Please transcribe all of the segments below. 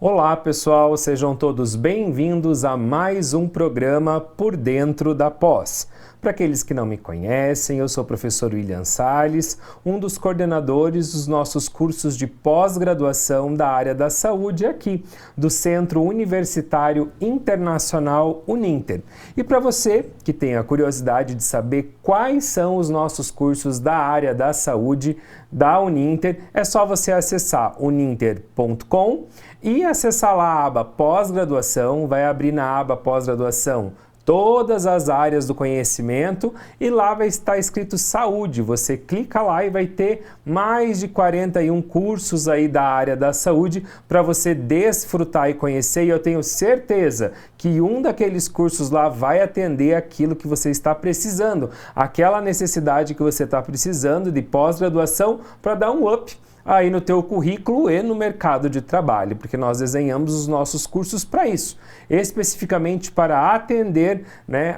Olá pessoal, sejam todos bem-vindos a mais um programa Por Dentro da Pós. Para aqueles que não me conhecem, eu sou o professor William Salles, um dos coordenadores dos nossos cursos de pós-graduação da área da saúde aqui, do Centro Universitário Internacional Uninter. E para você que tem a curiosidade de saber quais são os nossos cursos da área da saúde da Uninter, é só você acessar uninter.com e acessar lá a aba pós-graduação, vai abrir na aba pós-graduação todas as áreas do conhecimento e lá vai estar escrito saúde. Você clica lá e vai ter mais de 41 cursos aí da área da saúde para você desfrutar e conhecer, e eu tenho certeza que um daqueles cursos lá vai atender aquilo que você está precisando, aquela necessidade que você está precisando de pós-graduação para dar um up aí no teu currículo e no mercado de trabalho, porque nós desenhamos os nossos cursos para isso, especificamente para atender,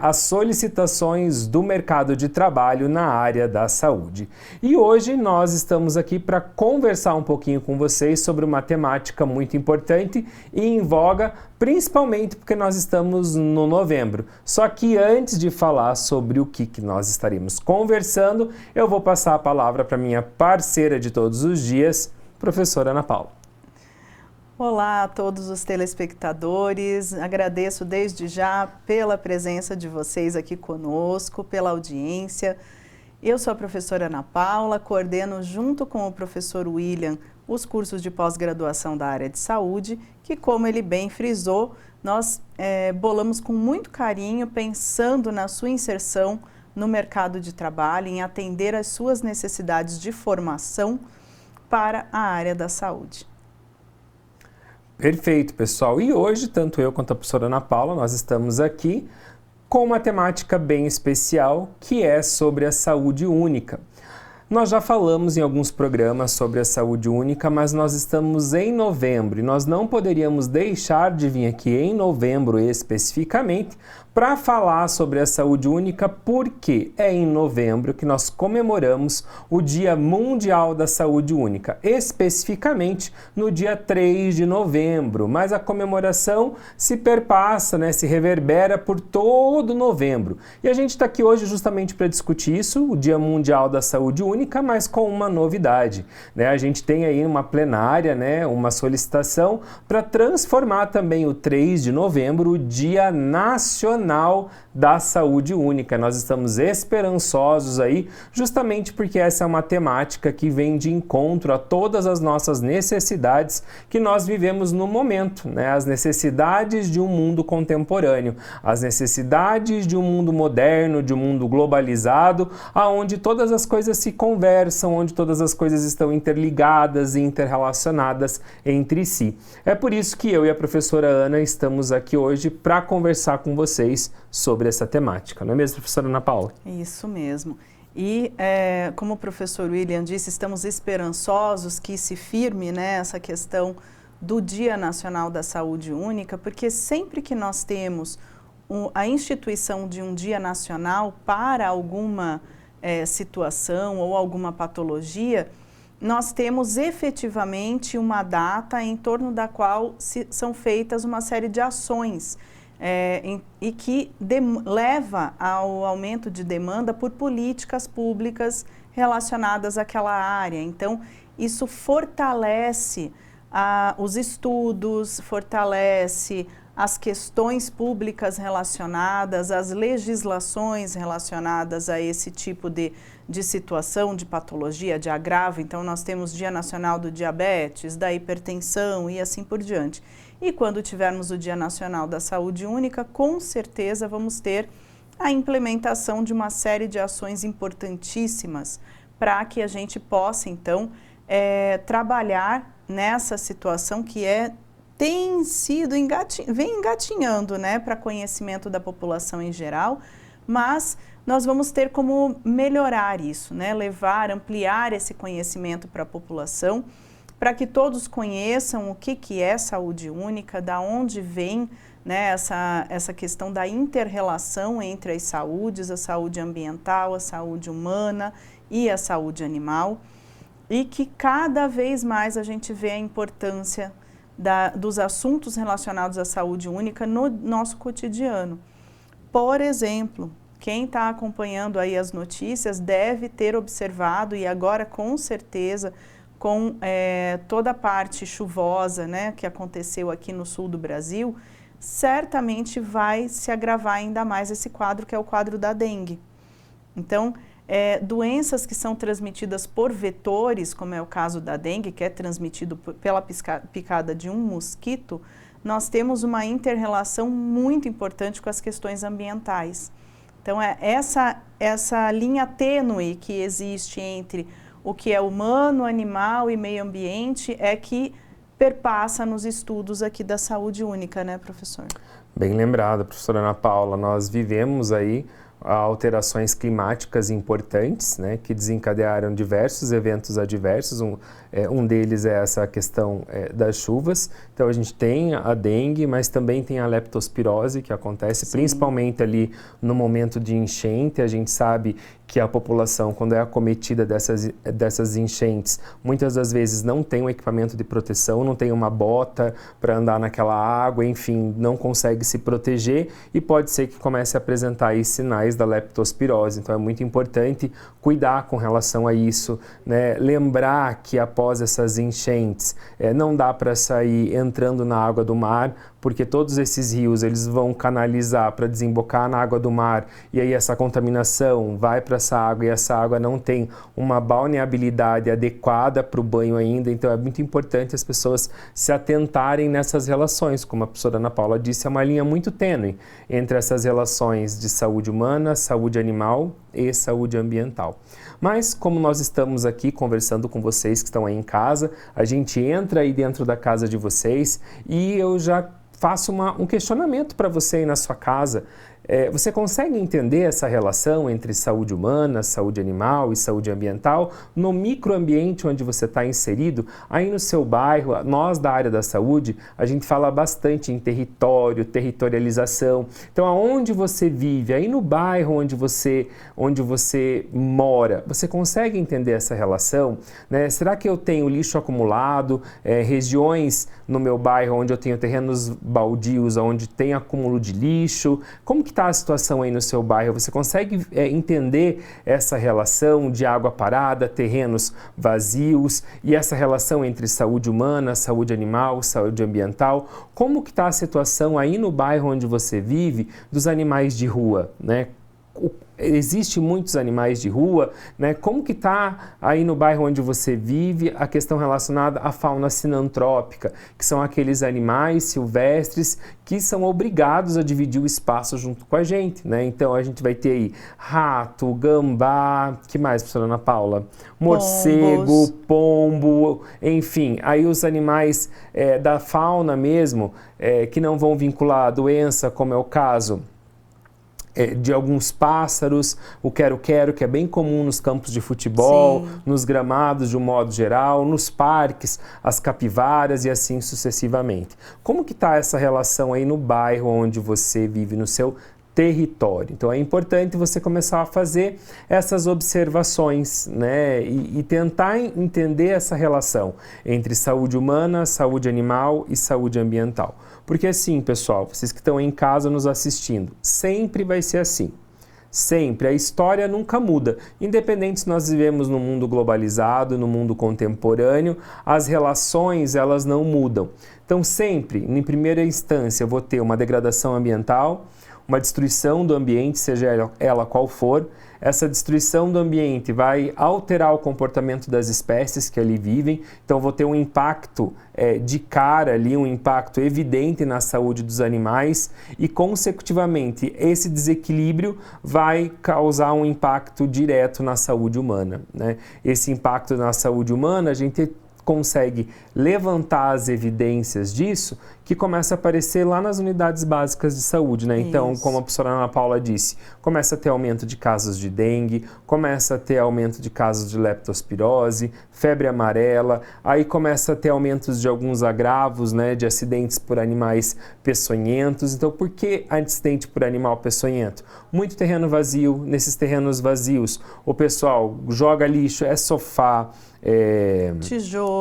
as solicitações do mercado de trabalho na área da saúde. E hoje nós estamos aqui para conversar um pouquinho com vocês sobre uma temática muito importante e em voga, principalmente porque nós estamos no novembro. Só que antes de falar sobre o que nós estaremos conversando, eu vou passar a palavra para minha parceira de todos os dias, professora Ana Paula. Olá a todos os telespectadores, agradeço desde já pela presença de vocês aqui conosco, pela audiência. Eu sou a professora Ana Paula, coordeno junto com o professor William os cursos de pós-graduação da área de saúde, que, como ele bem frisou, nós bolamos com muito carinho, pensando na sua inserção no mercado de trabalho, em atender às suas necessidades de formação para a área da saúde. Perfeito, pessoal. E hoje, tanto eu quanto a professora Ana Paula, nós estamos aqui com uma temática bem especial, que é sobre a saúde única. Nós já falamos em alguns programas sobre a saúde única, mas nós estamos em novembro e nós não poderíamos deixar de vir aqui em novembro especificamente para falar sobre a saúde única, porque é em novembro que nós comemoramos o Dia Mundial da Saúde Única, especificamente no dia 3 de novembro, mas a comemoração se perpassa, se reverbera por todo novembro. E a gente está aqui hoje justamente para discutir isso, o Dia Mundial da Saúde Única, mas com uma novidade. A gente tem aí uma plenária, uma solicitação para transformar também o 3 de novembro, o Dia Nacional da Saúde Única. Nós estamos esperançosos aí, justamente porque essa é uma temática que vem de encontro a todas as nossas necessidades que nós vivemos no momento, as necessidades de um mundo contemporâneo, as necessidades de um mundo moderno, de um mundo globalizado, aonde todas as coisas se conversam, onde todas as coisas estão interligadas e interrelacionadas entre si. É por isso que eu e a professora Ana estamos aqui hoje para conversar com vocês sobre essa temática, não é mesmo, professora Ana Paula? Isso mesmo. E, como o professor William disse, estamos esperançosos que se firme essa questão do Dia Nacional da Saúde Única, porque sempre que nós temos a instituição de um Dia Nacional para alguma situação ou alguma patologia, nós temos efetivamente uma data em torno da qual são feitas uma série de ações e que leva ao aumento de demanda por políticas públicas relacionadas àquela área. Então, isso fortalece os estudos, fortalece as questões públicas relacionadas, as legislações relacionadas a esse tipo de situação, de patologia, de agravo. Então, nós temos Dia Nacional do Diabetes, da hipertensão e assim por diante. E quando tivermos o Dia Nacional da Saúde Única, com certeza vamos ter a implementação de uma série de ações importantíssimas para que a gente possa, então, trabalhar nessa situação que tem sido, vem engatinhando, para conhecimento da população em geral, mas nós vamos ter como melhorar isso, ampliar esse conhecimento para a população, para que todos conheçam o que é saúde única, da onde vem essa questão da inter-relação entre as saúdes, a saúde ambiental, a saúde humana e a saúde animal, e que cada vez mais a gente vê a importância dos assuntos relacionados à saúde única no nosso cotidiano. Por exemplo, quem está acompanhando aí as notícias deve ter observado, e agora com certeza, com toda a parte chuvosa, né, que aconteceu aqui no sul do Brasil, certamente vai se agravar ainda mais esse quadro, que é o quadro da dengue. Então, doenças que são transmitidas por vetores, como é o caso da dengue, que é transmitido pela picada de um mosquito, nós temos uma inter-relação muito importante com as questões ambientais. Então, essa linha tênue que existe entre o que é humano, animal e meio ambiente é que perpassa nos estudos aqui da saúde única, né, professor? Bem lembrada, professora Ana Paula. Nós vivemos aí alterações climáticas importantes, né, que desencadearam diversos eventos adversos. Um deles é essa questão das chuvas. Então a gente tem a dengue, mas também tem a leptospirose, que acontece principalmente ali no momento de enchente. A gente sabe que a população, quando é acometida dessas enchentes, muitas das vezes não tem um equipamento de proteção, não tem uma bota para andar naquela água, enfim, não consegue se proteger e pode ser que comece a apresentar aí sinais da leptospirose. Então é muito importante cuidar com relação a isso, né? Lembrar que após essas enchentes não dá para sair entrando na água do mar, porque todos esses rios eles vão canalizar para desembocar na água do mar, e aí essa contaminação vai para essa água, e essa água não tem uma balneabilidade adequada para o banho ainda. Então é muito importante as pessoas se atentarem nessas relações. Como a professora Ana Paula disse, é uma linha muito tênue entre essas relações de saúde humana, saúde animal e saúde ambiental. Mas como nós estamos aqui conversando com vocês que estão aí em casa, a gente entra aí dentro da casa de vocês e eu já faço um questionamento para você aí na sua casa. Você consegue entender essa relação entre saúde humana, saúde animal e saúde ambiental no microambiente onde você está inserido? Aí no seu bairro, nós da área da saúde, a gente fala bastante em território, territorialização. Então, aonde você vive, aí no bairro onde você mora, você consegue entender essa relação? Né? Será que eu tenho lixo acumulado, regiões no meu bairro onde eu tenho terrenos baldios, onde tem acúmulo de lixo? Como que está a situação aí no seu bairro? Você consegue entender essa relação de água parada, terrenos vazios e essa relação entre saúde humana, saúde animal, saúde ambiental? Como que está a situação aí no bairro onde você vive dos animais de rua, né? Existem muitos animais de rua, né? Como que está aí no bairro onde você vive a questão relacionada à fauna sinantrópica, que são aqueles animais silvestres que são obrigados a dividir o espaço junto com a gente, né? Então a gente vai ter aí rato, gambá, que mais, professora Ana Paula? Morcego, pombo, enfim, aí os animais da fauna mesmo, que não vão vincular a doença, como é o caso de alguns pássaros, o quero-quero, que é bem comum nos campos de futebol, nos gramados de um modo geral, nos parques, as capivaras e assim sucessivamente. Como que está essa relação aí no bairro onde você vive, no seu território? Então é importante você começar a fazer essas observações, né, e tentar entender essa relação entre saúde humana, saúde animal e saúde ambiental. Porque assim, pessoal, vocês que estão em casa nos assistindo, sempre vai ser assim. Sempre. A história nunca muda. Independente se nós vivemos no mundo globalizado, no mundo contemporâneo, as relações, elas não mudam. Então sempre, em primeira instância, eu vou ter uma degradação ambiental, uma destruição do ambiente, seja ela qual for. Essa destruição do ambiente vai alterar o comportamento das espécies que ali vivem, então vou ter um impacto de cara ali, um impacto evidente na saúde dos animais e, consecutivamente, esse desequilíbrio vai causar um impacto direto na saúde humana, né? Esse impacto na saúde humana, a gente consegue levantar as evidências disso, que começa a aparecer lá nas unidades básicas de saúde, né? Então, como a professora Ana Paula disse, começa a ter aumento de casos de dengue, começa a ter aumento de casos de leptospirose, febre amarela, aí começa a ter aumentos de alguns agravos, né, de acidentes por animais peçonhentos. Então, por que acidente por animal peçonhento? Muito terreno vazio, nesses terrenos vazios, o pessoal joga lixo, sofá, Tijolo,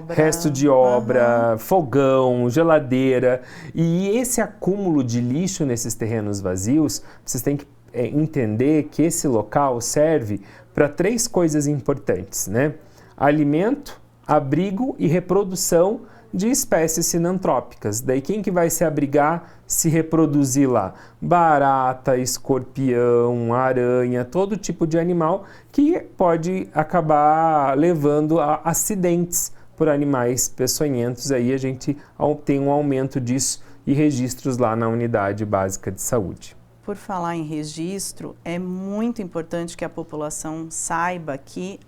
resto de obra, fogão, geladeira. E esse acúmulo de lixo nesses terrenos vazios, vocês têm que entender que esse local serve para 3 coisas importantes, né? Alimento, abrigo e reprodução de espécies sinantrópicas. Daí quem que vai se abrigar, se reproduzir lá? Barata, escorpião, aranha, todo tipo de animal que pode acabar levando a acidentes por animais peçonhentos. Aí a gente tem um aumento disso e registros lá na unidade básica de saúde. Por falar em registro, é muito importante que a população saiba que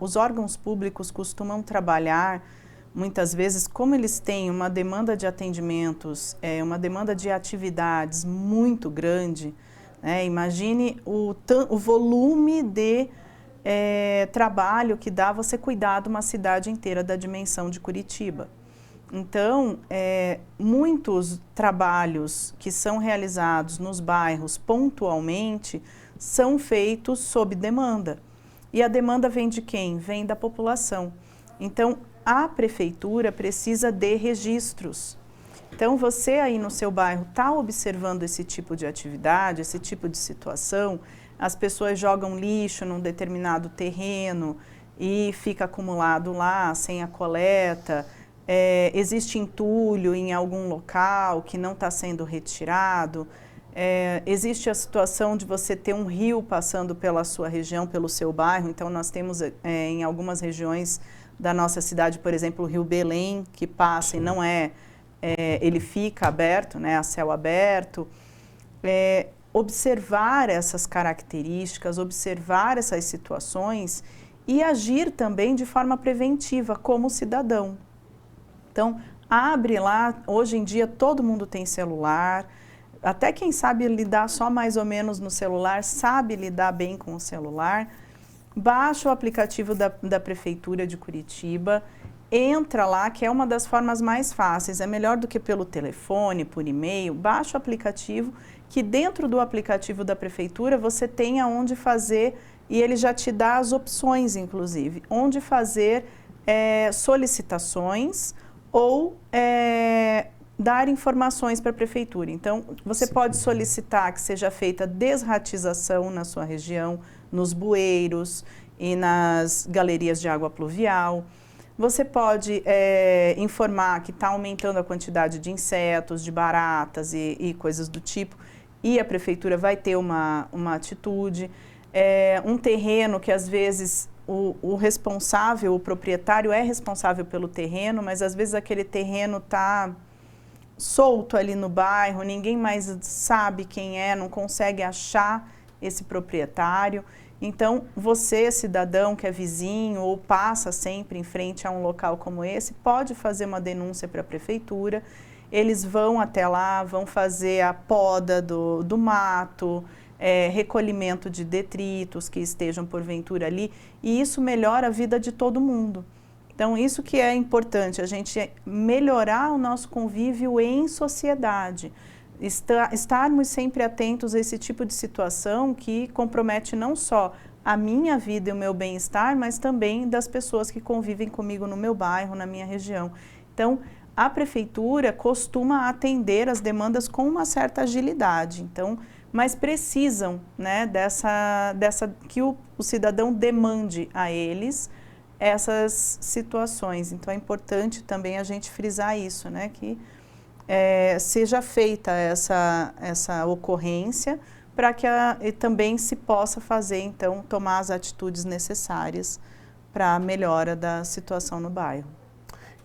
os órgãos públicos costumam trabalhar, muitas vezes, como eles têm uma demanda de atendimentos, uma demanda de atividades muito grande, né? Imagine o volume de trabalho que dá você cuidar de uma cidade inteira da dimensão de Curitiba. Então, muitos trabalhos que são realizados nos bairros pontualmente são feitos sob demanda. E a demanda vem de quem? Vem da população. Então, a prefeitura precisa de registros. Então, você aí no seu bairro está observando esse tipo de atividade, esse tipo de situação, as pessoas jogam lixo num determinado terreno e fica acumulado lá sem a coleta. Existe entulho em algum local que não está sendo retirado, existe a situação de você ter um rio passando pela sua região, pelo seu bairro. Então nós temos em algumas regiões da nossa cidade, por exemplo, o Rio Belém, que passa e não ele fica aberto, né, a céu aberto. Observar essas características, observar essas situações e agir também de forma preventiva como cidadão. Então, abre lá, hoje em dia todo mundo tem celular, até quem sabe lidar só mais ou menos no celular, sabe lidar bem com o celular, baixa o aplicativo da Prefeitura de Curitiba, entra lá, que é uma das formas mais fáceis, é melhor do que pelo telefone, por e-mail, baixa o aplicativo, que dentro do aplicativo da Prefeitura você tem aonde fazer, e ele já te dá as opções, inclusive, onde fazer solicitações, ou dar informações para a prefeitura. Então, você pode solicitar que seja feita desratização na sua região, nos bueiros e nas galerias de água pluvial. Você pode informar que está aumentando a quantidade de insetos, de baratas e coisas do tipo, e a prefeitura vai ter uma atitude. Um terreno que às vezes o responsável, o proprietário é responsável pelo terreno, mas às vezes aquele terreno está solto ali no bairro, ninguém mais sabe quem não consegue achar esse proprietário. Então, você, cidadão que é vizinho ou passa sempre em frente a um local como esse, pode fazer uma denúncia para a prefeitura. Eles vão até lá, vão fazer a poda do mato, recolhimento de detritos que estejam porventura ali, e isso melhora a vida de todo mundo. Então, isso que é importante, a gente melhorar o nosso convívio em sociedade, estarmos sempre atentos a esse tipo de situação que compromete não só a minha vida e o meu bem-estar, mas também das pessoas que convivem comigo no meu bairro, na minha região. Então, a prefeitura costuma atender as demandas com uma certa agilidade, então, mas precisam, né, que o cidadão demande a eles essas situações. Então, é importante também a gente frisar isso, né, que seja feita essa ocorrência para que também se possa fazer, então, tomar as atitudes necessárias para a melhora da situação no bairro.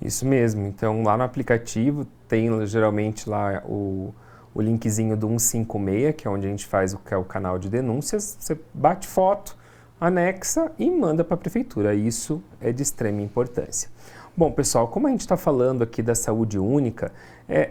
Isso mesmo. Então, lá no aplicativo tem geralmente lá o linkzinho do 156, que é onde a gente faz que é o canal de denúncias. Você bate foto, anexa e manda para a prefeitura. Isso é de extrema importância. Bom, pessoal, como a gente está falando aqui da saúde única,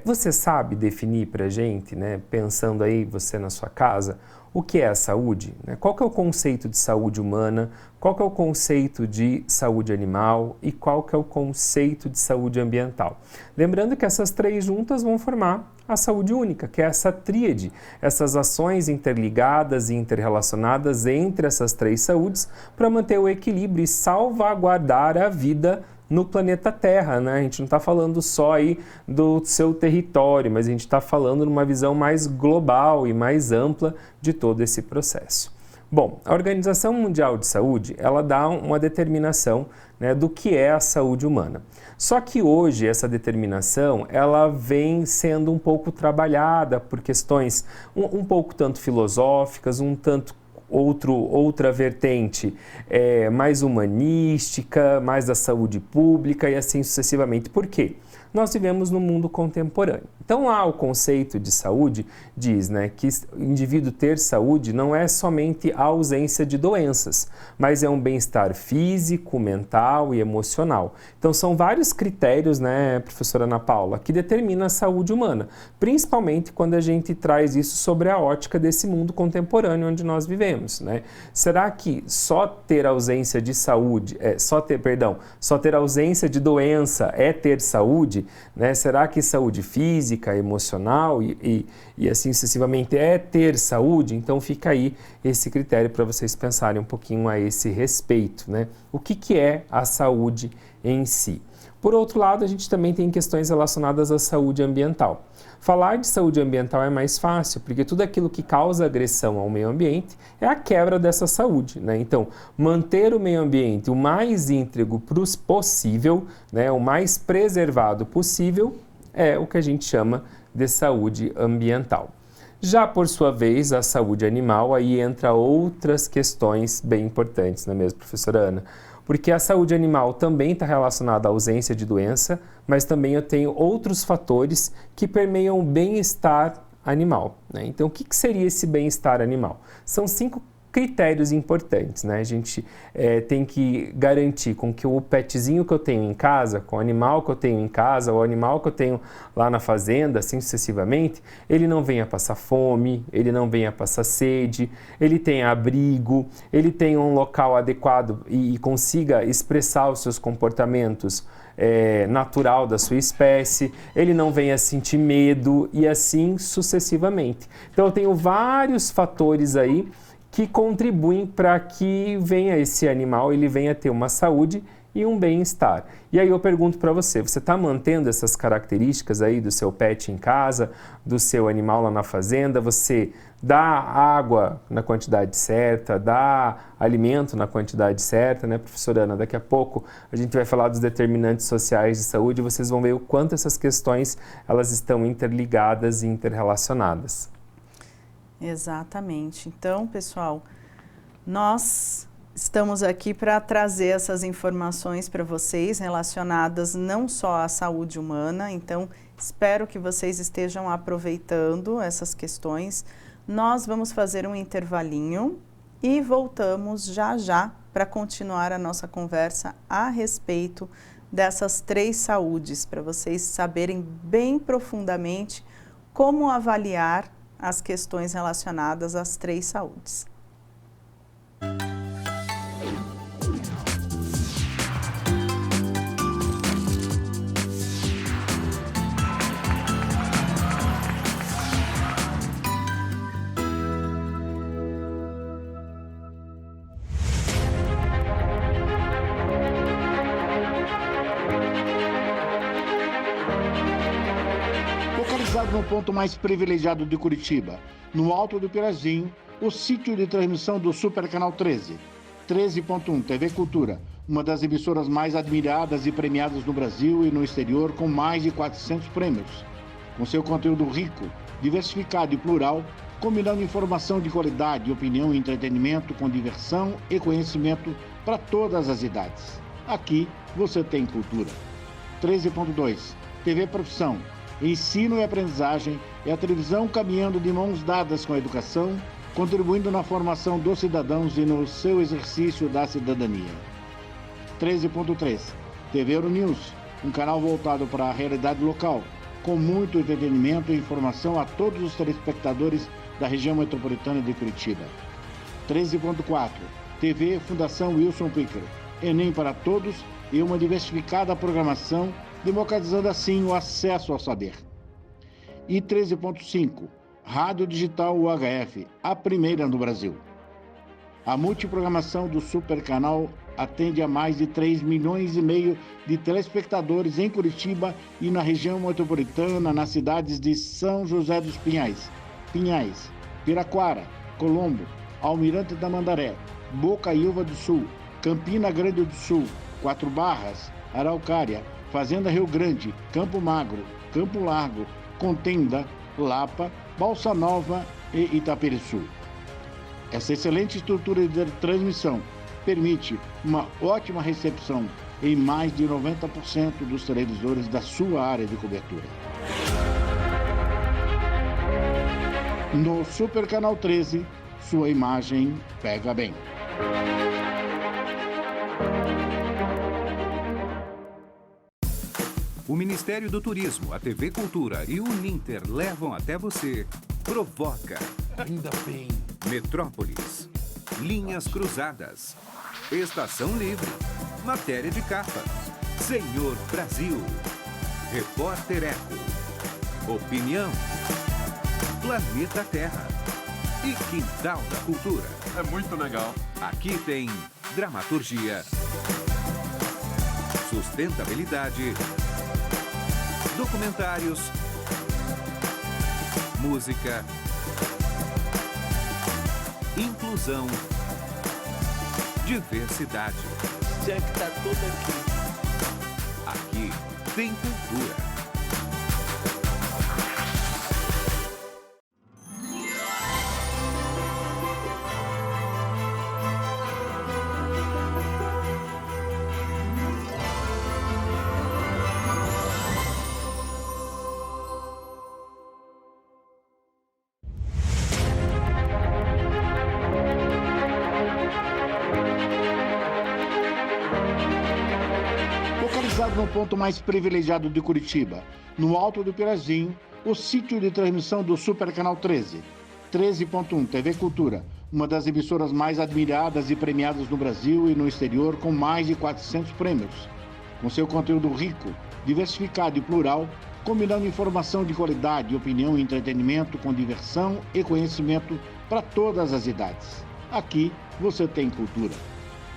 você sabe definir para a gente, né, pensando aí você na sua casa, O que é a saúde? Qual que é o conceito de saúde humana? Qual que é o conceito de saúde animal? E qual que é o conceito de saúde ambiental? Lembrando que essas três juntas vão formar a saúde única, que é essa tríade, essas ações interligadas e interrelacionadas entre essas três saúdes para manter o equilíbrio e salvaguardar a vida no planeta Terra, né? A gente não está falando só aí do seu território, mas a gente está falando numa visão mais global e mais ampla de todo esse processo. Bom, a Organização Mundial de Saúde, ela dá uma determinação, né, do que é a saúde humana. Só que hoje essa determinação, ela vem sendo um pouco trabalhada por questões um pouco tanto filosóficas, um tanto outra vertente mais humanística, mais da saúde pública e assim sucessivamente. Por quê? Nós vivemos no mundo contemporâneo. Então lá o conceito de saúde diz, né, que o indivíduo ter saúde não é somente a ausência de doenças, mas é um bem-estar físico, mental e emocional. Então são vários critérios, né, professora Ana Paula, que determinam a saúde humana, principalmente quando a gente traz isso sobre a ótica desse mundo contemporâneo onde nós vivemos, né? Será que só ter ausência de saúde, só ter ausência de doença é ter saúde? Né? Será que saúde física, emocional e assim sucessivamente é ter saúde? Então fica aí esse critério para vocês pensarem um pouquinho a esse respeito, né? O que é a saúde em si? Por outro lado, a gente também tem questões relacionadas à saúde ambiental. Falar de saúde ambiental é mais fácil, porque tudo aquilo que causa agressão ao meio ambiente é a quebra dessa saúde, né? Então, manter o meio ambiente o mais íntegro possível, né, o mais preservado possível, é o que a gente chama de saúde ambiental. Já por sua vez, a saúde animal, aí entra outras questões bem importantes, não é mesmo, professora Ana? Porque a saúde animal também está relacionada à ausência de doença, mas também eu tenho outros fatores que permeiam o bem-estar animal, né? Então, o que seria esse bem-estar animal? São 5 critérios importantes, né? A gente tem que garantir com que o petzinho que eu tenho em casa, com o animal que eu tenho em casa, o animal que eu tenho lá na fazenda, assim sucessivamente, ele não venha passar fome, ele não venha passar sede, ele tenha abrigo, ele tenha um local adequado e consiga expressar os seus comportamentos natural da sua espécie, ele não venha sentir medo e assim sucessivamente. Então eu tenho vários fatores aí que contribuem para que venha esse animal, ele venha ter uma saúde e um bem-estar. E aí eu pergunto para você está mantendo essas características aí do seu pet em casa, do seu animal lá na fazenda? Você dá água na quantidade certa, dá alimento na quantidade certa, né, professora Ana? Daqui a pouco a gente vai falar dos determinantes sociais de saúde e vocês vão ver o quanto essas questões elas estão interligadas e interrelacionadas. Exatamente. Então, pessoal, nós estamos aqui para trazer essas informações para vocês relacionadas não só à saúde humana, então espero que vocês estejam aproveitando essas questões. Nós vamos fazer um intervalinho e voltamos já já para continuar a nossa conversa a respeito dessas 3 saúdes, para vocês saberem bem profundamente como avaliar as questões relacionadas às 3 saúdes. Localizado no ponto mais privilegiado de Curitiba, no Alto do Pirazinho, o sítio de transmissão do Super Canal 13. 13.1 TV Cultura, uma das emissoras mais admiradas e premiadas no Brasil e no exterior, com mais de 400 prêmios. Com seu conteúdo rico, diversificado e plural, combinando informação de qualidade, opinião e entretenimento com diversão e conhecimento para todas as idades. Aqui você tem cultura. 13.2 TV Profissão. Ensino e aprendizagem é a televisão caminhando de mãos dadas com a educação, contribuindo na formação dos cidadãos e no seu exercício da cidadania. 13.3 TV Euronews, um canal voltado para a realidade local, com muito entretenimento e informação a todos os telespectadores da região metropolitana de Curitiba. 13.4, TV Fundação Wilson Picker, Enem para todos e uma diversificada programação, democratizando assim o acesso ao saber. E 13.5, Rádio Digital UHF, a primeira no Brasil. A multiprogramação do Supercanal atende a mais de 3,5 milhões de telespectadores em Curitiba e na região metropolitana, nas cidades de São José dos Pinhais, Piraquara, Colombo, Almirante Tamandaré, Bocaiúva do Sul, Campina Grande do Sul, Quatro Barras, Araucária, Fazenda Rio Grande, Campo Magro, Campo Largo, Contenda, Lapa, Balsa Nova e Itaperiçu. Essa excelente estrutura de transmissão permite uma ótima recepção em mais de 90% dos televisores da sua área de cobertura. No Supercanal 13, sua imagem pega bem. O Ministério do Turismo, a TV Cultura e o Uninter levam até você Provoca. Ainda bem. Metrópolis. Linhas Cruzadas. Estação Livre. Matéria de capa. Senhor Brasil. Repórter Eco. Opinião. Planeta Terra. E Quintal da Cultura. É muito legal. Aqui tem dramaturgia, sustentabilidade, documentários, música, inclusão, diversidade. Já que tá tudo aqui. Aqui tem cultura. Localizado no ponto mais privilegiado de Curitiba, no Alto do Pirazinho, o sítio de transmissão do Supercanal 13, 13.1 TV Cultura, uma das emissoras mais admiradas e premiadas no Brasil e no exterior, com mais de 400 prêmios. Com seu conteúdo rico, diversificado e plural, combinando informação de qualidade, opinião e entretenimento com diversão e conhecimento para todas as idades. Aqui você tem cultura.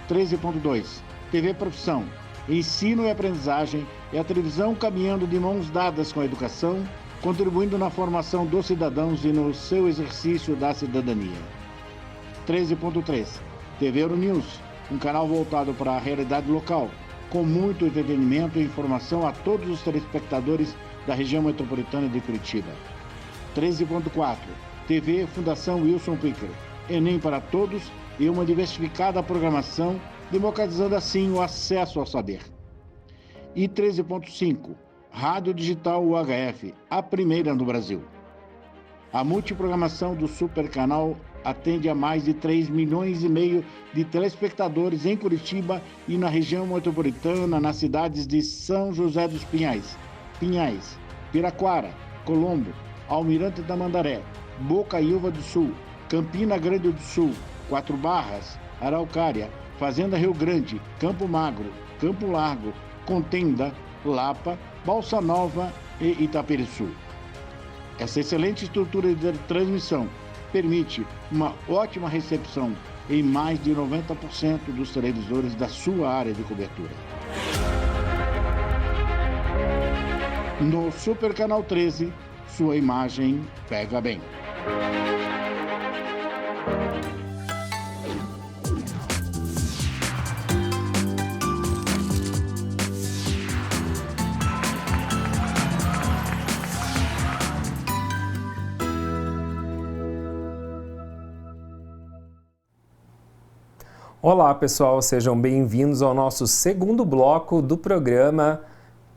13.2 TV Profissão. Ensino e aprendizagem é a televisão caminhando de mãos dadas com a educação, contribuindo na formação dos cidadãos e no seu exercício da cidadania. 13.3 TV Euronews, um canal voltado para a realidade local, com muito entretenimento e informação a todos os telespectadores da região metropolitana de Curitiba. 13.4 TV Fundação Wilson Picker, Enem para todos e uma diversificada programação, democratizando assim o acesso ao saber. E 13.5, Rádio Digital UHF, a primeira no Brasil. A multiprogramação do Supercanal atende a mais de 3,5 milhões de telespectadores em Curitiba e na região metropolitana, nas cidades de São José dos Pinhais, Piraquara, Colombo, Almirante Tamandaré, Bocaiúva do Sul, Campina Grande do Sul, Quatro Barras, Araucária, Fazenda Rio Grande, Campo Magro, Campo Largo, Contenda, Lapa, Balsa Nova e Itaperiçu. Essa excelente estrutura de transmissão permite uma ótima recepção em mais de 90% dos televisores da sua área de cobertura. No Supercanal 13, sua imagem pega bem. Olá pessoal, sejam bem-vindos ao nosso segundo bloco do programa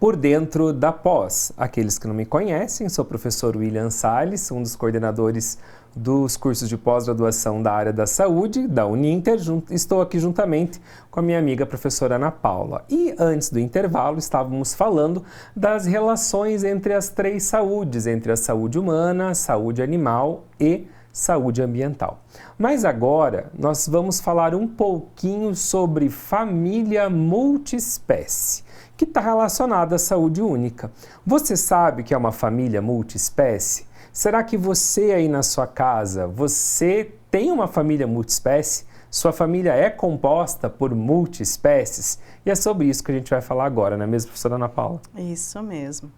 Por Dentro da Pós. Aqueles que não me conhecem, sou o professor William Salles, um dos coordenadores dos cursos de pós-graduação da área da saúde, da Uninter. Estou aqui juntamente com a minha amiga professora Ana Paula. E antes do intervalo estávamos falando das relações entre as três saúdes, entre a saúde humana, a saúde animal e saúde ambiental. Mas agora nós vamos falar um pouquinho sobre família multiespécie, que está relacionada à saúde única. Você sabe que é uma família multiespécie? Será que você aí na sua casa, você tem uma família multiespécie? Sua família é composta por multiespécies? E é sobre isso que a gente vai falar agora, não é mesmo, professora Ana Paula? Isso mesmo.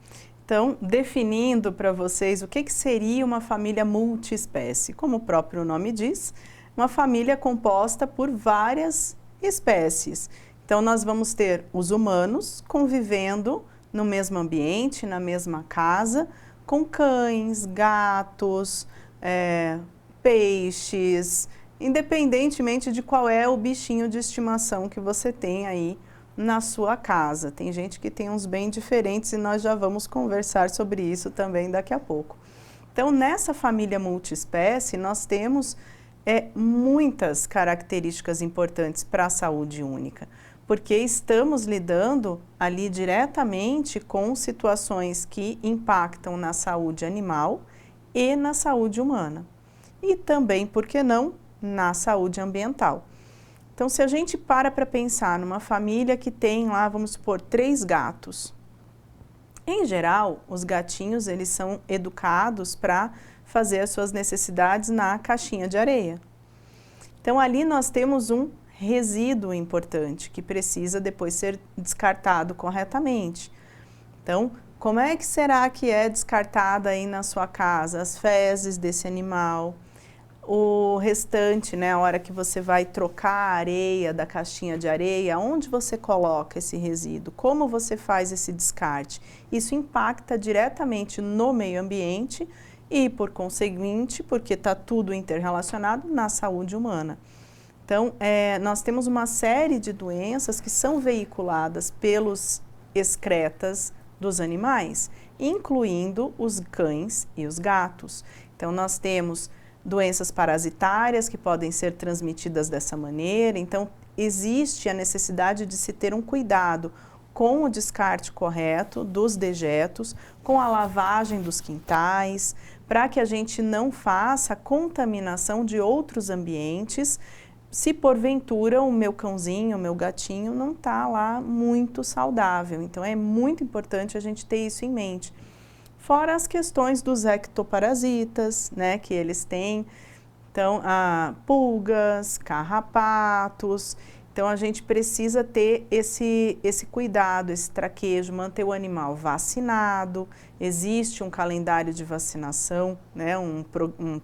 Então, definindo para vocês o que seria uma família multiespécie. Como o próprio nome diz, uma família composta por várias espécies. Então, nós vamos ter os humanos convivendo no mesmo ambiente, na mesma casa, com cães, gatos, peixes, independentemente de qual é o bichinho de estimação que você tem aí na sua casa. Tem gente que tem uns bem diferentes e nós já vamos conversar sobre isso também daqui a pouco. Então, nessa família multiespécie, nós temos muitas características importantes para a saúde única, porque estamos lidando ali diretamente com situações que impactam na saúde animal e na saúde humana. E também, por que não, na saúde ambiental. Então, se a gente para pensar numa família que tem lá, vamos supor, 3 gatos. Em geral, os gatinhos, eles são educados para fazer as suas necessidades na caixinha de areia. Então, ali nós temos um resíduo importante que precisa depois ser descartado corretamente. Então, como é que será que é descartada aí na sua casa as fezes desse animal? O restante, né, a hora que você vai trocar a areia da caixinha de areia, onde você coloca esse resíduo? Como você faz esse descarte? Isso impacta diretamente no meio ambiente e, por conseguinte, porque está tudo interrelacionado, na saúde humana. Então, nós temos uma série de doenças que são veiculadas pelos excretas dos animais, incluindo os cães e os gatos. Então, nós temos doenças parasitárias que podem ser transmitidas dessa maneira. Então, existe a necessidade de se ter um cuidado com o descarte correto dos dejetos, com a lavagem dos quintais, para que a gente não faça contaminação de outros ambientes, se porventura o meu cãozinho, o meu gatinho não está lá muito saudável. Então, é muito importante a gente ter isso em mente. Fora as questões dos ectoparasitas, né, que eles têm. Então, pulgas, carrapatos. Então, a gente precisa ter esse cuidado, esse traquejo, manter o animal vacinado. Existe um calendário de vacinação, né, um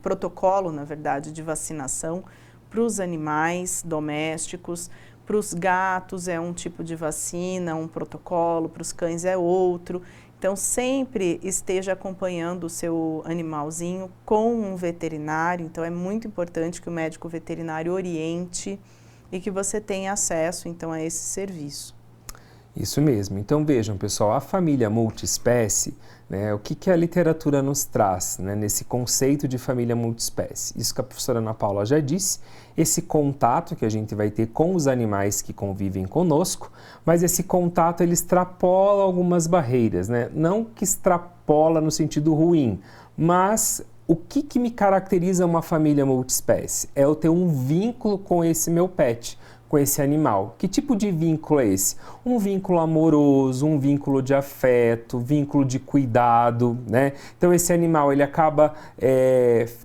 protocolo, na verdade, de vacinação para os animais domésticos. Para os gatos é um tipo de vacina, um protocolo, para os cães é outro. Então, sempre esteja acompanhando o seu animalzinho com um veterinário. Então, é muito importante que o médico veterinário oriente e que você tenha acesso, então, a esse serviço. Isso mesmo. Então, vejam, pessoal, a família multiespécie, né, o que a literatura nos traz, né, nesse conceito de família multiespécie? Isso que a professora Ana Paula já disse, esse contato que a gente vai ter com os animais que convivem conosco, mas esse contato ele extrapola algumas barreiras, né? Não que extrapola no sentido ruim, mas o que me caracteriza uma família multiespécie? É eu ter um vínculo com esse meu pet, com esse animal. Que tipo de vínculo é esse? Um vínculo amoroso, um vínculo de afeto, vínculo de cuidado, né? Então esse animal ele acaba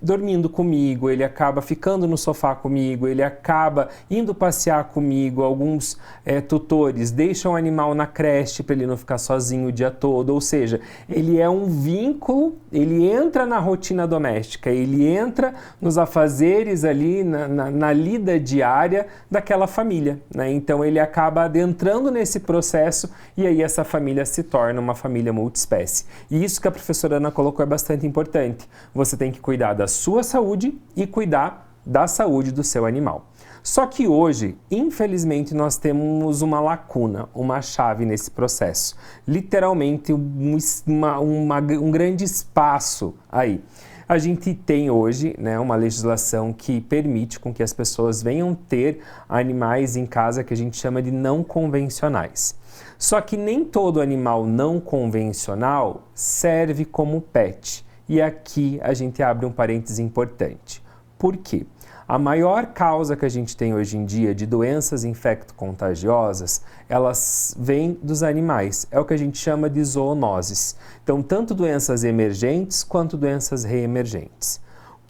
dormindo comigo, ele acaba ficando no sofá comigo, ele acaba indo passear comigo. Alguns tutores deixam o animal na creche para ele não ficar sozinho o dia todo, ou seja, ele é um vínculo, ele entra na rotina doméstica, ele entra nos afazeres ali, na lida diária daquela família, né? Então ele acaba adentrando nesse processo e aí essa família se torna uma família multiespécie. E isso que a professora Ana colocou é bastante importante. Você tem que cuidar da sua saúde e cuidar da saúde do seu animal. Só que hoje, infelizmente, nós temos uma lacuna, uma chave nesse processo. Literalmente um grande espaço aí. A gente tem hoje, né, uma legislação que permite com que as pessoas venham ter animais em casa que a gente chama de não convencionais. Só que nem todo animal não convencional serve como pet. E aqui a gente abre um parêntese importante. Por quê? A maior causa que a gente tem hoje em dia de doenças infecto-contagiosas, elas vêm dos animais. É o que a gente chama de zoonoses. Então, tanto doenças emergentes quanto doenças reemergentes.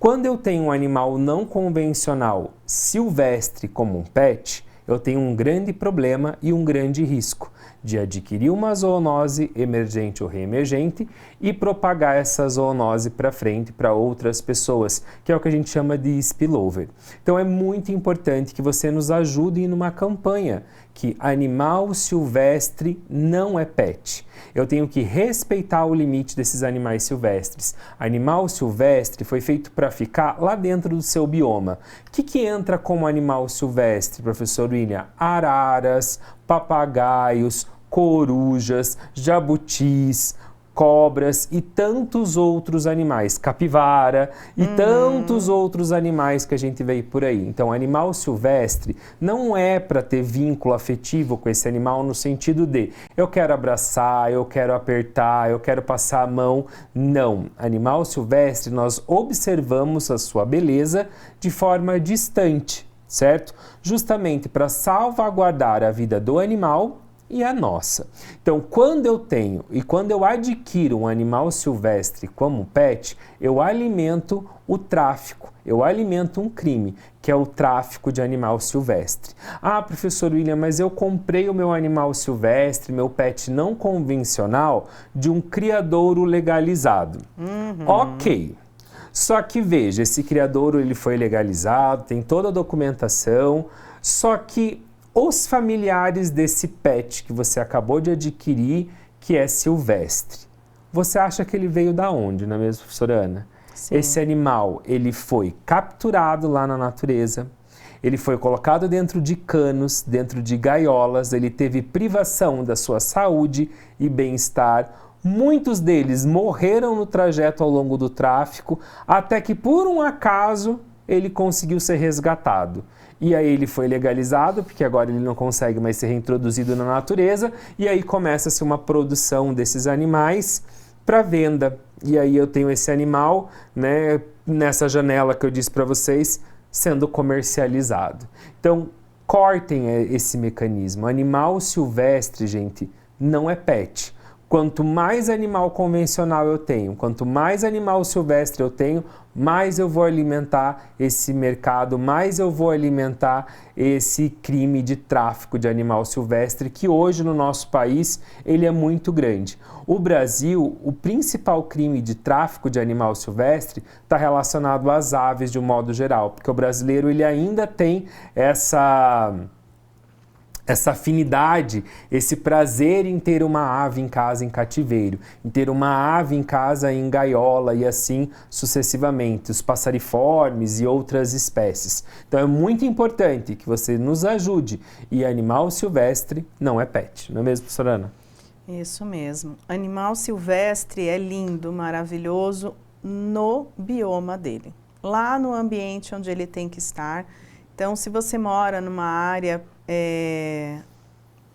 Quando eu tenho um animal não convencional silvestre como um pet, eu tenho um grande problema e um grande risco de adquirir uma zoonose emergente ou reemergente e propagar essa zoonose para frente para outras pessoas, que é o que a gente chama de spillover. Então é muito importante que você nos ajude numa campanha que animal silvestre não é pet. Eu tenho que respeitar o limite desses animais silvestres. Animal silvestre foi feito para ficar lá dentro do seu bioma. O que entra como animal silvestre, professor William? Araras, papagaios, corujas, jabutis, cobras e tantos outros animais, capivara e tantos outros animais que a gente vê por aí. Então, animal silvestre não é para ter vínculo afetivo com esse animal no sentido de eu quero abraçar, eu quero apertar, eu quero passar a mão. Não. Animal silvestre, nós observamos a sua beleza de forma distante, certo? Justamente para salvaguardar a vida do animal e a nossa. Então, quando eu tenho e quando eu adquiro um animal silvestre como pet, eu alimento o tráfico, eu alimento um crime, que é o tráfico de animal silvestre. Ah, professor William, mas eu comprei o meu animal silvestre, meu pet não convencional, de um criadouro legalizado. Ok. Só que veja, esse criadouro ele foi legalizado, tem toda a documentação, só que os familiares desse pet que você acabou de adquirir, que é silvestre, você acha que ele veio da onde, não é mesmo, professora Ana? Sim. Esse animal, ele foi capturado lá na natureza, ele foi colocado dentro de canos, dentro de gaiolas, ele teve privação da sua saúde e bem-estar. Muitos deles morreram no trajeto ao longo do tráfico, até que por um acaso ele conseguiu ser resgatado. E aí ele foi legalizado, porque agora ele não consegue mais ser reintroduzido na natureza, e aí começa-se uma produção desses animais para venda. E aí eu tenho esse animal, né, nessa janela que eu disse para vocês, sendo comercializado. Então, cortem esse mecanismo. Animal silvestre, gente, não é pet. Quanto mais animal convencional eu tenho, quanto mais animal silvestre eu tenho, mais eu vou alimentar esse mercado, mais eu vou alimentar esse crime de tráfico de animal silvestre, que hoje no nosso país ele é muito grande. O Brasil, o principal crime de tráfico de animal silvestre está relacionado às aves de um modo geral, porque o brasileiro ele ainda tem essa afinidade, esse prazer em ter uma ave em casa em cativeiro, em ter uma ave em casa em gaiola e assim sucessivamente, os passariformes e outras espécies. Então é muito importante que você nos ajude, e animal silvestre não é pet, não é mesmo, professora Ana? Isso mesmo. Animal silvestre é lindo, maravilhoso no bioma dele, lá no ambiente onde ele tem que estar. Então, se você mora numa área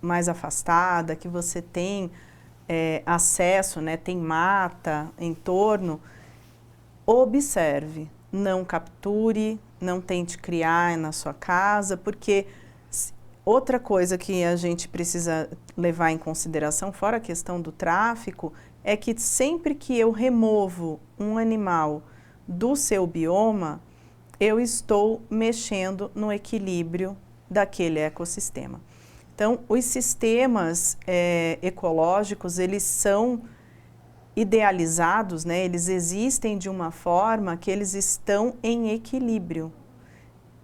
mais afastada, que você tem acesso, né, tem mata em torno, observe, não capture, não tente criar na sua casa, porque outra coisa que a gente precisa levar em consideração, fora a questão do tráfico, é que sempre que eu removo um animal do seu bioma, eu estou mexendo no equilíbrio daquele ecossistema. Então, os sistemas ecológicos, eles são idealizados, né? Eles existem de uma forma que eles estão em equilíbrio,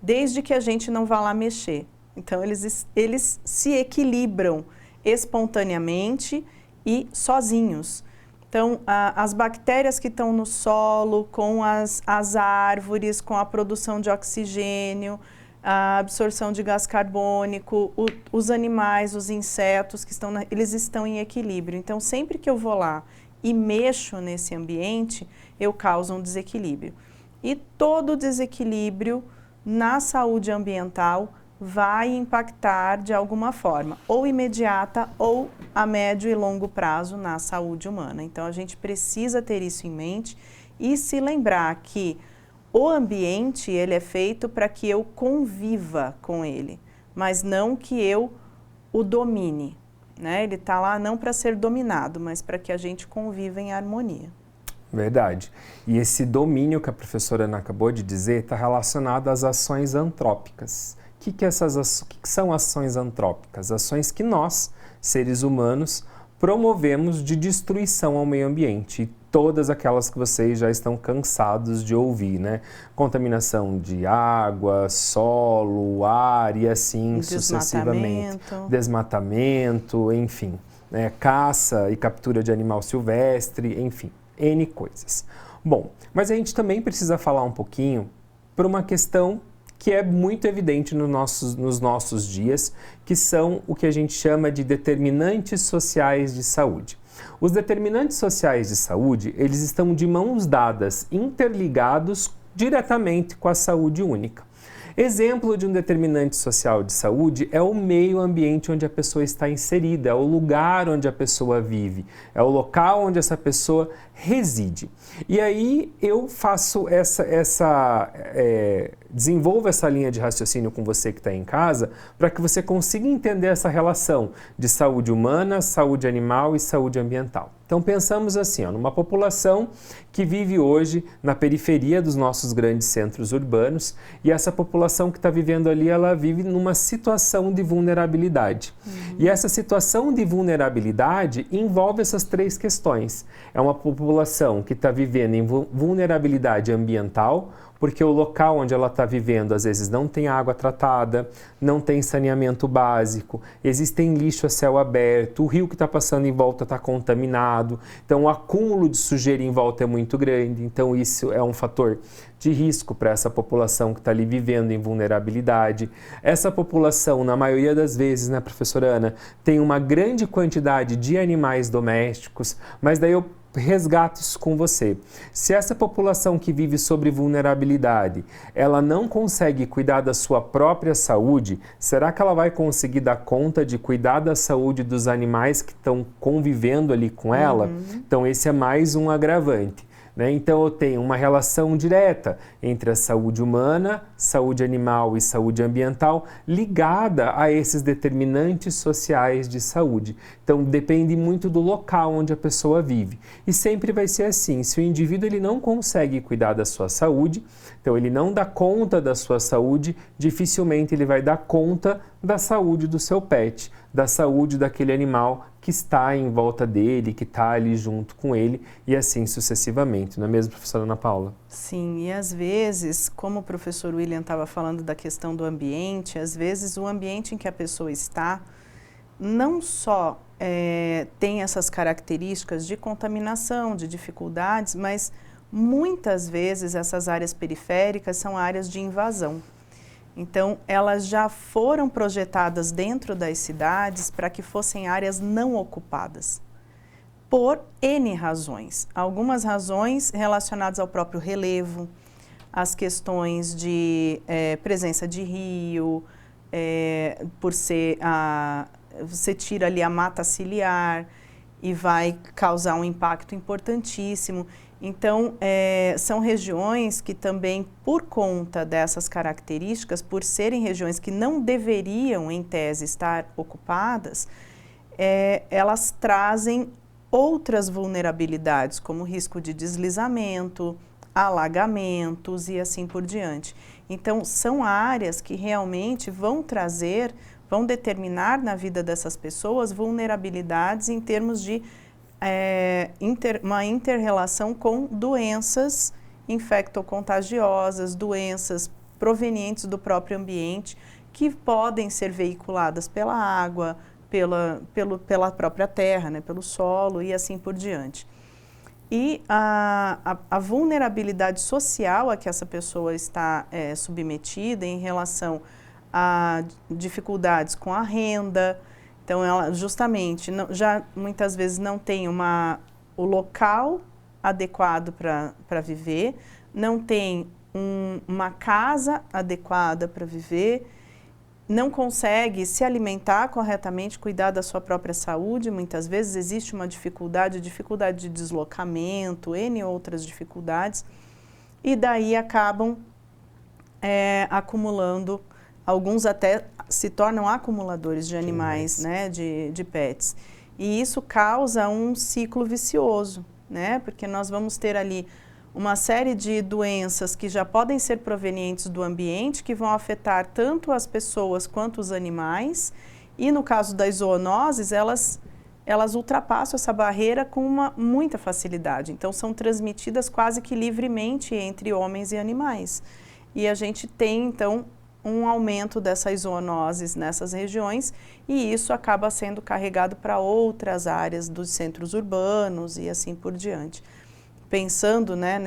desde que a gente não vá lá mexer. Então, eles se equilibram espontaneamente e sozinhos. Então, as bactérias que estão no solo, com as árvores, com a produção de oxigênio, a absorção de gás carbônico, os animais, os insetos, eles estão em equilíbrio. Então, sempre que eu vou lá e mexo nesse ambiente, eu causo um desequilíbrio. E todo desequilíbrio na saúde ambiental vai impactar de alguma forma, ou imediata ou a médio e longo prazo na saúde humana. Então, a gente precisa ter isso em mente e se lembrar que o ambiente ele é feito para que eu conviva com ele, mas não que eu o domine, né? Ele está lá não para ser dominado, mas para que a gente conviva em harmonia. Verdade. E esse domínio que a professora Ana acabou de dizer está relacionado às ações antrópicas. O que são ações antrópicas? Ações que nós, seres humanos, promovemos de destruição ao meio ambiente. E todas aquelas que vocês já estão cansados de ouvir, né? Contaminação de água, solo, ar e assim sucessivamente. Desmatamento, enfim. Caça e captura de animal silvestre, enfim, N coisas. Bom, mas a gente também precisa falar um pouquinho por uma questão que é muito evidente nos nossos dias, que são o que a gente chama de determinantes sociais de saúde. Os determinantes sociais de saúde, eles estão de mãos dadas, interligados diretamente com a saúde única. Exemplo de um determinante social de saúde é o meio ambiente onde a pessoa está inserida, é o lugar onde a pessoa vive, é o local onde essa pessoa reside. E aí eu faço desenvolvo essa linha de raciocínio com você que está em casa para que você consiga entender essa relação de saúde humana, saúde animal e saúde ambiental. Então pensamos assim, numa população que vive hoje na periferia dos nossos grandes centros urbanos e essa população que está vivendo ali, ela vive numa situação de vulnerabilidade. E essa situação de vulnerabilidade envolve essas três questões. É uma população que está vivendo em vulnerabilidade ambiental, porque o local onde ela está vivendo às vezes não tem água tratada, não tem saneamento básico, existem lixo a céu aberto, o rio que está passando em volta está contaminado, então o acúmulo de sujeira em volta é muito grande, então isso é um fator de risco para essa população que está ali vivendo em vulnerabilidade. Essa população, na maioria das vezes, né, professora Ana, tem uma grande quantidade de animais domésticos, mas daí eu resgato isso com você. Se essa população que vive sobre vulnerabilidade, ela não consegue cuidar da sua própria saúde, será que ela vai conseguir dar conta de cuidar da saúde dos animais que estão convivendo ali com ela? Então esse é mais um agravante. Então eu tenho uma relação direta entre a saúde humana, saúde animal e saúde ambiental ligada a esses determinantes sociais de saúde. Então depende muito do local onde a pessoa vive. E sempre vai ser assim, se o indivíduo ele não consegue cuidar da sua saúde, então ele não dá conta da sua saúde, dificilmente ele vai dar conta da saúde do seu pet, da saúde daquele animal que está em volta dele, que está ali junto com ele e assim sucessivamente, não é mesmo, professora Ana Paula? Sim, e às vezes, como o professor William estava falando da questão do ambiente, às vezes o ambiente em que a pessoa está não só tem essas características de contaminação, de dificuldades, mas muitas vezes essas áreas periféricas são áreas de invasão. Então, elas já foram projetadas dentro das cidades para que fossem áreas não ocupadas, por N razões. Algumas razões relacionadas ao próprio relevo, as questões de presença de rio, por ser você tira ali a mata ciliar e vai causar um impacto importantíssimo. Então, são regiões que também, por conta dessas características, por serem regiões que não deveriam, em tese, estar ocupadas, elas trazem outras vulnerabilidades, como risco de deslizamento, alagamentos e assim por diante. Então, são áreas que realmente vão determinar na vida dessas pessoas vulnerabilidades em termos de uma inter-relação com doenças infectocontagiosas, doenças provenientes do próprio ambiente, que podem ser veiculadas pela água, pela própria terra, né, pelo solo e assim por diante. E a vulnerabilidade social a que essa pessoa está submetida em relação a dificuldades com a renda. Então, ela justamente já muitas vezes não tem o local adequado para viver, não tem uma casa adequada para viver não consegue se alimentar corretamente, cuidar da sua própria saúde. Muitas vezes existe uma dificuldade de deslocamento, N outras dificuldades, e daí acabam acumulando, alguns até se tornam acumuladores de animais, né, de pets. E isso causa um ciclo vicioso, né, porque nós vamos ter ali uma série de doenças que já podem ser provenientes do ambiente, que vão afetar tanto as pessoas quanto os animais, e no caso das zoonoses, elas ultrapassam essa barreira com muita facilidade. Então, são transmitidas quase que livremente entre homens e animais. E a gente tem, então, um aumento dessas zoonoses nessas regiões, e isso acaba sendo carregado para outras áreas dos centros urbanos e assim por diante. Pensando, né,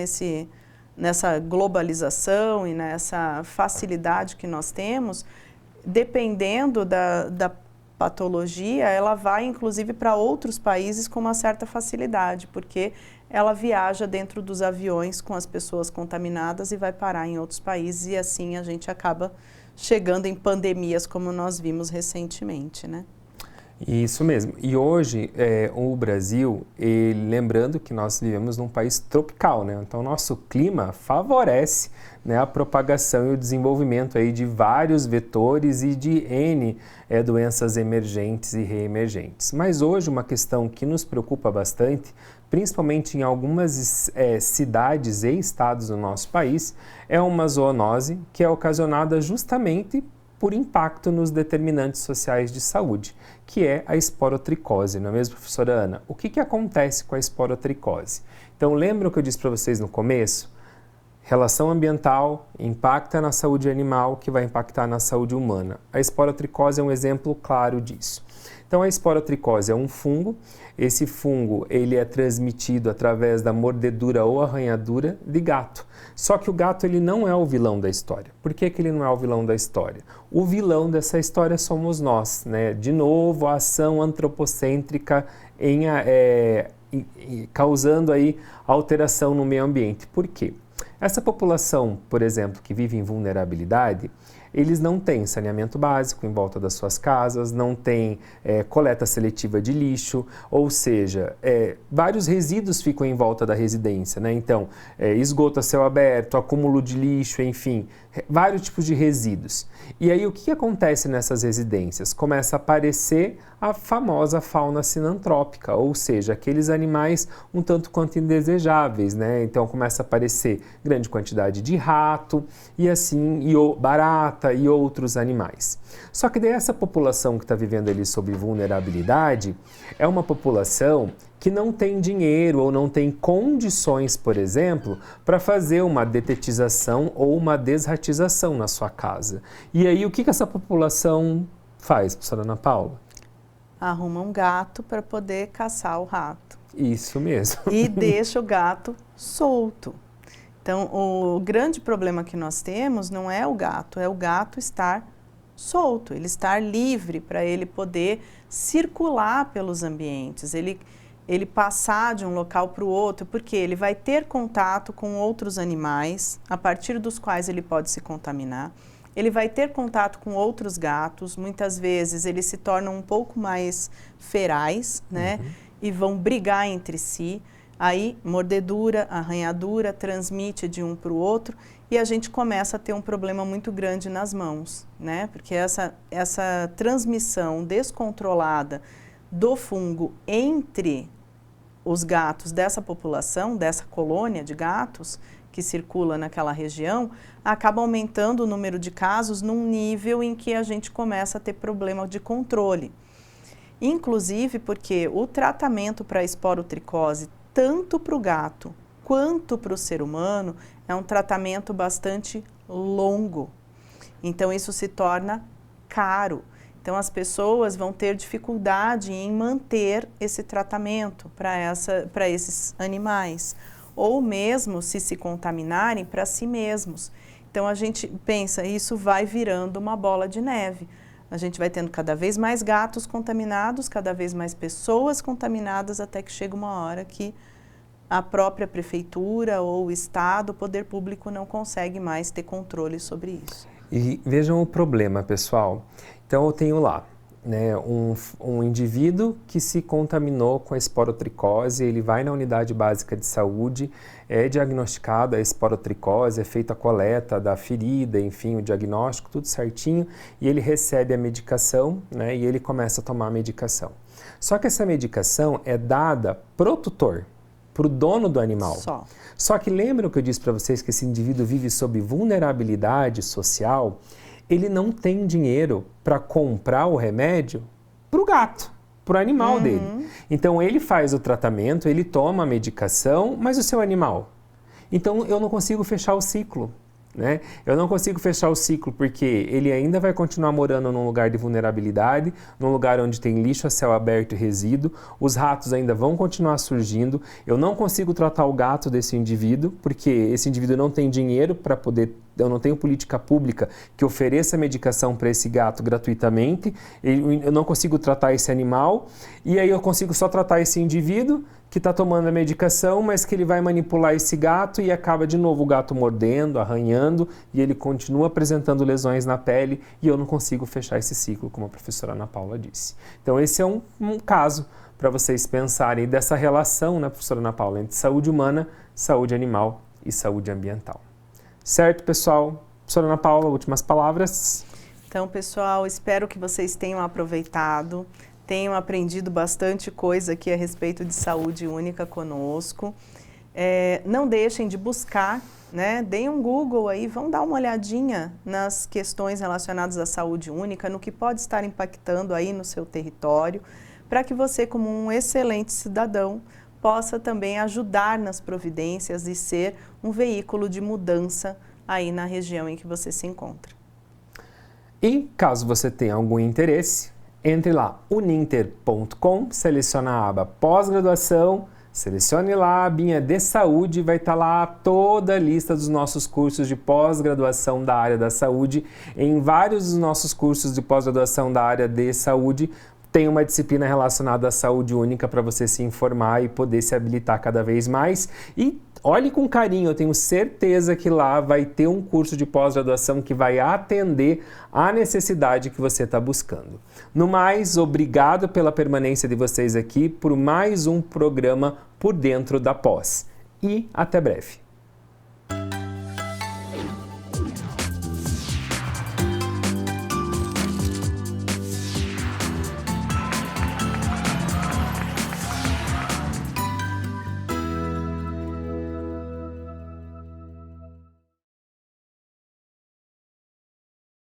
nessa globalização e nessa facilidade que nós temos, dependendo da patologia, ela vai inclusive para outros países com uma certa facilidade, porque ela viaja dentro dos aviões com as pessoas contaminadas e vai parar em outros países, e assim a gente acaba chegando em pandemias como nós vimos recentemente, né? Isso mesmo. E hoje, o Brasil, lembrando que nós vivemos num país tropical, né? Então, nosso clima favorece, né, a propagação e o desenvolvimento aí de vários vetores e de N doenças emergentes e reemergentes. Mas hoje, uma questão que nos preocupa bastante, principalmente em algumas cidades e estados do nosso país, é uma zoonose que é ocasionada justamente por impacto nos determinantes sociais de saúde, que é a esporotricose, não é mesmo, professora Ana? O que acontece com a esporotricose? Então, lembram que eu disse para vocês no começo? Relação ambiental impacta na saúde animal, que vai impactar na saúde humana. A esporotricose é um exemplo claro disso. Então, a esporotricose é um fungo. Esse fungo ele é transmitido através da mordedura ou arranhadura de gato. Só que o gato ele não é o vilão da história. Por que ele não é o vilão da história? O vilão dessa história somos nós, né? De novo, a ação antropocêntrica causando aí alteração no meio ambiente. Por quê? Essa população, por exemplo, que vive em vulnerabilidade, eles não têm saneamento básico em volta das suas casas, não têm coleta seletiva de lixo, ou seja, vários resíduos ficam em volta da residência, né? Então, esgoto a céu aberto, acúmulo de lixo, enfim, vários tipos de resíduos. E aí o que acontece nessas residências? Começa a aparecer a famosa fauna sinantrópica, ou seja, aqueles animais um tanto quanto indesejáveis, né? Então começa a aparecer grande quantidade de rato e assim, barata e outros animais. Só que daí essa população que está vivendo ali sob vulnerabilidade é uma população que não tem dinheiro ou não tem condições, por exemplo, para fazer uma detetização ou uma desratização na sua casa. E aí o que essa população faz, professora Ana Paula? Arruma um gato para poder caçar o rato. Isso mesmo. E deixa o gato solto. Então, o grande problema que nós temos não é o gato estar solto, ele estar livre para ele poder circular pelos ambientes, ele passar de um local para o outro, porque ele vai ter contato com outros animais, a partir dos quais ele pode se contaminar. Ele vai ter contato com outros gatos, muitas vezes eles se tornam um pouco mais ferais, né? E vão brigar entre si. Aí, mordedura, arranhadura, transmite de um para o outro e a gente começa a ter um problema muito grande nas mãos, né? Porque essa transmissão descontrolada do fungo entre os gatos dessa população, dessa colônia de gatos que circula naquela região, acaba aumentando o número de casos num nível em que a gente começa a ter problema de controle. Inclusive porque o tratamento para a esporotricose, tanto para o gato quanto para o ser humano, é um tratamento bastante longo. Então isso se torna caro. Então as pessoas vão ter dificuldade em manter esse tratamento para esses animais, ou mesmo se contaminarem para si mesmos. Então a gente pensa, isso vai virando uma bola de neve. A gente vai tendo cada vez mais gatos contaminados, cada vez mais pessoas contaminadas, até que chega uma hora que a própria prefeitura ou o Estado, o poder público não consegue mais ter controle sobre isso. E vejam o problema, pessoal. Então eu tenho lá, né, um indivíduo que se contaminou com a esporotricose, ele vai na unidade básica de saúde, é diagnosticada a esporotricose, é feita a coleta da ferida, enfim, o diagnóstico, tudo certinho, e ele recebe a medicação, né, e ele começa a tomar a medicação. Só que essa medicação é dada pro tutor, pro dono do animal. Só que lembram que eu disse para vocês que esse indivíduo vive sob vulnerabilidade social? Ele não tem dinheiro para comprar o remédio para o gato, para o animal dele. Então ele faz o tratamento, ele toma a medicação, mas o seu animal? Então eu não consigo fechar o ciclo. Né? Eu não consigo fechar o ciclo porque ele ainda vai continuar morando num lugar de vulnerabilidade, num lugar onde tem lixo a céu aberto e resíduo, os ratos ainda vão continuar surgindo, eu não consigo tratar o gato desse indivíduo porque esse indivíduo não tem dinheiro para poder, eu não tenho política pública que ofereça medicação para esse gato gratuitamente, eu não consigo tratar esse animal e aí eu consigo só tratar esse indivíduo que está tomando a medicação, mas que ele vai manipular esse gato e acaba de novo o gato mordendo, arranhando e ele continua apresentando lesões na pele e eu não consigo fechar esse ciclo, como a professora Ana Paula disse. Então esse é um caso para vocês pensarem dessa relação, né, professora Ana Paula, entre saúde humana, saúde animal e saúde ambiental. Certo, pessoal? Professora Ana Paula, últimas palavras. Então, pessoal, espero que vocês tenham aproveitado, tenham aprendido bastante coisa aqui a respeito de saúde única conosco. Não deixem de buscar, né? Deem um Google aí, vão dar uma olhadinha nas questões relacionadas à saúde única, no que pode estar impactando aí no seu território, para que você, como um excelente cidadão, possa também ajudar nas providências e ser um veículo de mudança aí na região em que você se encontra. E caso você tenha algum interesse, entre lá, uninter.com, selecione a aba pós-graduação, selecione lá a abinha de saúde, vai estar lá toda a lista dos nossos cursos de pós-graduação da área da saúde. Em vários dos nossos cursos de pós-graduação da área de saúde, tem uma disciplina relacionada à saúde única para você se informar e poder se habilitar cada vez mais. E olhe com carinho, eu tenho certeza que lá vai ter um curso de pós-graduação que vai atender à necessidade que você está buscando. No mais, obrigado pela permanência de vocês aqui por mais um programa Por Dentro da Pós. E até breve.